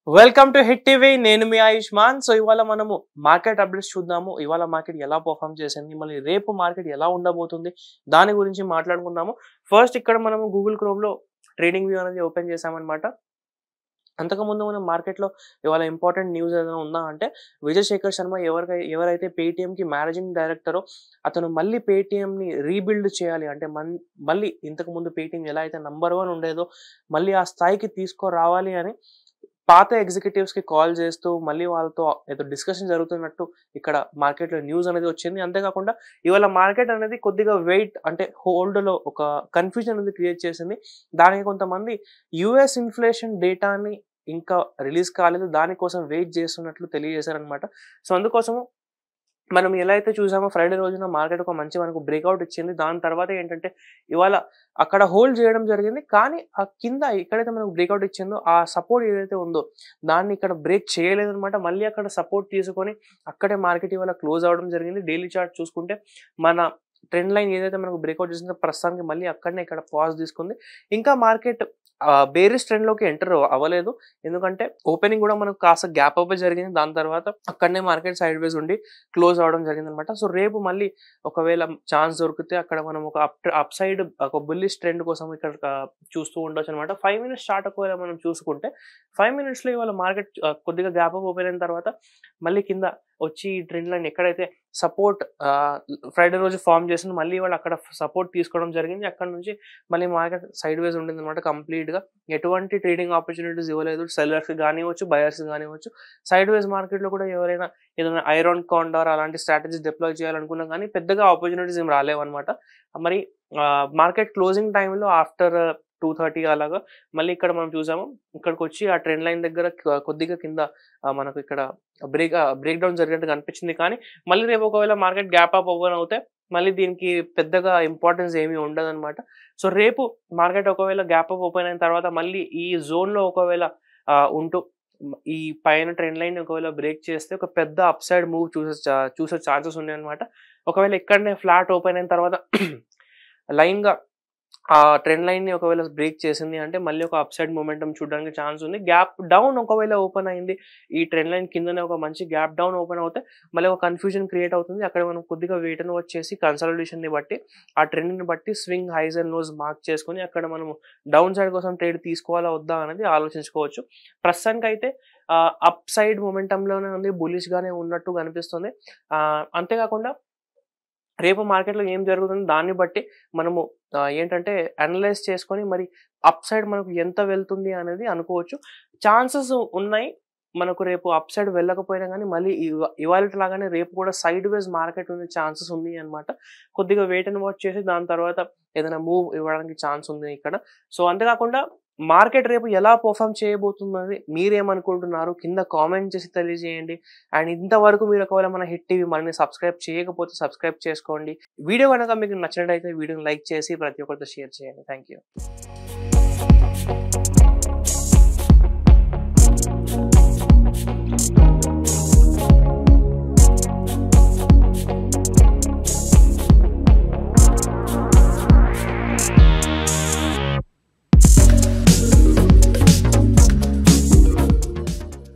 Welcome to hit TV. నేను మీ Ayushman. So ఇవాళ మనము మార్కెట్ అప్డేట్స్ చూద్దాము. ఇవాళ మార్కెట్ ఎలా పర్ఫామ్ చేసింది, మళ్ళీ రేపు మార్కెట్ ఎలా ఉండబోతుంది, దాని గురించి మాట్లాడుకుందాము. ఫస్ట్ ఇక్కడ మనము గూగుల్ క్రోమ్లో ట్రేడింగ్ వ్యూ అనేది ఓపెన్ చేసామన్నమాట. అంతకుముందు మనం మార్కెట్లో ఇవాళ ఇంపార్టెంట్ న్యూస్ ఏదైనా ఉందా అంటే, విజయ్ శేఖర్ శర్మ ఎవరైతే పేటీఎంకి మేనేజింగ్ డైరెక్టరో అతను మళ్ళీ పేటీఎంని రీబిల్డ్ చేయాలి అంటే మళ్ళీ ఇంతకుముందు పేటీఎం ఎలా అయితే నంబర్ 1 ఉండేదో మళ్ళీ ఆ స్థాయికి తీసుకురావాలి అని పాత ఎగ్జిక్యూటివ్స్కి కాల్ చేస్తూ మళ్ళీ వాళ్ళతో ఏదో డిస్కషన్ జరుగుతున్నట్టు ఇక్కడ మార్కెట్లో న్యూస్ అనేది వచ్చింది. అంతేకాకుండా ఇవాళ మార్కెట్ అనేది కొద్దిగా వెయిట్ అంటే హోల్డ్లో ఒక కన్ఫ్యూజన్ అనేది క్రియేట్ చేసింది. దానికి కొంతమంది యుఎస్ ఇన్ఫ్లేషన్ డేటాని ఇంకా రిలీజ్ కాలేదు, దానికోసం వెయిట్ చేస్తున్నట్లు తెలియజేశారనమాట. సో అందుకోసము మనం ఎలా అయితే చూసామో ఫ్రైడే రోజున మార్కెట్ ఒక మంచి మనకు బ్రేక్అవుట్ ఇచ్చింది. దాని తర్వాత ఏంటంటే ఇవాళ అక్కడ హోల్డ్ చేయడం జరిగింది. కానీ ఆ కింద ఎక్కడైతే మనకు బ్రేక్అవుట్ ఇచ్చిందో ఆ సపోర్ట్ ఏదైతే ఉందో దాన్ని ఇక్కడ బ్రేక్ చేయలేదన్నమాట. మళ్ళీ అక్కడ సపోర్ట్ తీసుకొని అక్కడే మార్కెట్ ఇవాళ క్లోజ్ అవ్వడం జరిగింది. డైలీ చార్ట్ చూసుకుంటే మన ట్రెండ్ లైన్ ఏదైతే మనకు బ్రేక్అవుట్ చేసిందో ప్రస్తుతానికి మళ్ళీ అక్కడనే ఇక్కడ పాజ్ తీసుకుంది. ఇంకా మార్కెట్ బేరిష్ ట్రెండ్లోకి ఎంటర్ అవ్వలేదు. ఎందుకంటే ఓపెనింగ్ కూడా మనకు కాస్త గ్యాప్ అప్ జరిగింది. దాని తర్వాత అక్కడనే మార్కెట్ సైడ్ వేస్ ఉండి క్లోజ్ అవడం జరిగింది అనమాట. సో రేపు మళ్ళీ ఒకవేళ ఛాన్స్ దొరికితే అక్కడ మనం ఒక అప్ సైడ్ ఒక బుల్లిష్ ట్రెండ్ కోసం ఇక్కడ చూస్తూ ఉండొచ్చు అనమాట. 5 మినిట్స్ చార్ట్ ఒకవేళ మనం చూసుకుంటే 5 మినిట్స్లో ఇవాళ మార్కెట్ కొద్దిగా గ్యాప్ అప్ ఓపెన్ అయిన తర్వాత మళ్ళీ కింద వచ్చి ఈ ట్రెండ్ లైన్ ఎక్కడైతే సపోర్ట్ ఫ్రైడే రోజు ఫామ్ చేసింది మళ్ళీ వాళ్ళు అక్కడ సపోర్ట్ తీసుకోవడం జరిగింది. అక్కడ నుంచి మళ్ళీ మార్కెట్ సైడ్ వేస్ ఉంటుంది అనమాట. కంప్లీట్గా ఎటువంటి ట్రేడింగ్ ఆపర్చునిటీస్ ఇవ్వలేదు. సెల్లర్స్ కానివ్వచ్చు, బయర్స్ కానివ్వచ్చు. సైడ్ వేస్ మార్కెట్లో కూడా ఎవరైనా ఏదైనా ఐరాన్ కాండార్ అలాంటి స్ట్రాటజీస్ డిప్లాయ్ చేయాలనుకున్నా కానీ పెద్దగా ఆపర్చునిటీస్ ఏం రాలేవన్నమాట. మరి మార్కెట్ క్లోజింగ్ టైంలో ఆఫ్టర్ 2:30 అలాగా మళ్ళీ ఇక్కడ మనం చూసాము. ఇక్కడికి వచ్చి ఆ ట్రెండ్ లైన్ దగ్గర కొద్దిగా కింద మనకు ఇక్కడ బ్రేక్ డౌన్ జరిగినట్టు కనిపించింది. కానీ మళ్ళీ రేపు ఒకవేళ మార్కెట్ గ్యాప్ అప్ ఓపెన్ అవుతే మళ్ళీ దీనికి పెద్దగా ఇంపార్టెన్స్ ఏమీ ఉండదన్నమాట. సో రేపు మార్కెట్ ఒకవేళ గ్యాప్ అప్ ఓపెన్ అయిన తర్వాత మళ్ళీ ఈ జోన్లో ఒకవేళ ఉంటూ ఈ పైన ట్రెండ్ లైన్ ఒకవేళ బ్రేక్ చేస్తే ఒక పెద్ద అప్ సైడ్ మూవ్ చూసే ఛాన్సెస్ ఉన్నాయి అనమాట. ఒకవేళ ఇక్కడనే ఫ్లాట్ ఓపెన్ అయిన తర్వాత లైన్గా ఆ ట్రెండ్ లైన్ని ఒకవేళ బ్రేక్ చేసింది అంటే మళ్ళీ ఒక అప్ సైడ్ మూమెంటం చూడడానికి ఛాన్స్ ఉంది. గ్యాప్ డౌన్ ఒకవేళ ఓపెన్ అయింది, ఈ ట్రెండ్ లైన్ కిందనే ఒక మంచి గ్యాప్ డౌన్ ఓపెన్ అవుతే మళ్ళీ ఒక కన్ఫ్యూజన్ క్రియేట్ అవుతుంది. అక్కడ మనం కొద్దిగా వెయిట్ అండ్ వాచ్ చేసి కన్సల్టేషన్ని బట్టి ఆ ట్రెండ్ని బట్టి swing highs and lows mark చేసుకొని అక్కడ మనము డౌన్ సైడ్ కోసం ట్రేడ్ తీసుకోవాలా వద్దా అనేది ఆలోచించుకోవచ్చు. ప్రస్తుతానికి అయితే అప్ సైడ్ మూమెంటంలోనే ఉంది, బులిష్గానే ఉన్నట్టు కనిపిస్తుంది. అంతేకాకుండా రేపు మార్కెట్లో ఏం జరుగుతుందో దాన్ని బట్టి మనము ఏంటంటే అనలైజ్ చేసుకొని మరి అప్ సైడ్ మనకు ఎంత వెళ్తుంది అనేది అనుకోవచ్చు. ఛాన్సెస్ ఉన్నాయి మనకు రేపు అప్ సైడ్ వెళ్ళకపోయినా కానీ మళ్ళీ ఇవాళ లాగానే రేపు కూడా సైడ్ వేస్ మార్కెట్ ఉండే ఛాన్సెస్ ఉంది అనమాట. కొద్దిగా వెయిట్ అండ్ వాచ్ చేసి దాని తర్వాత ఏదైనా మూవ్ ఇవ్వడానికి ఛాన్స్ ఉంది ఇక్కడ. సో అంతేకాకుండా మార్కెట్ రేపు ఎలా పర్ఫామ్ చేయబోతుందని మీరేమనుకుంటున్నారు కింద కామెంట్ చేసి తెలియజేయండి. అండ్ ఇంతవరకు మీరు ఒకవేళ మన హిట్ టీవీ మనల్ని సబ్స్క్రైబ్ చేయకపోతే సబ్స్క్రైబ్ చేసుకోండి. వీడియో కనుక మీకు నచ్చినట్టయితే వీడియోని లైక్ చేసి ప్రతి ఒక్కరితో షేర్ చేయండి. Thank you.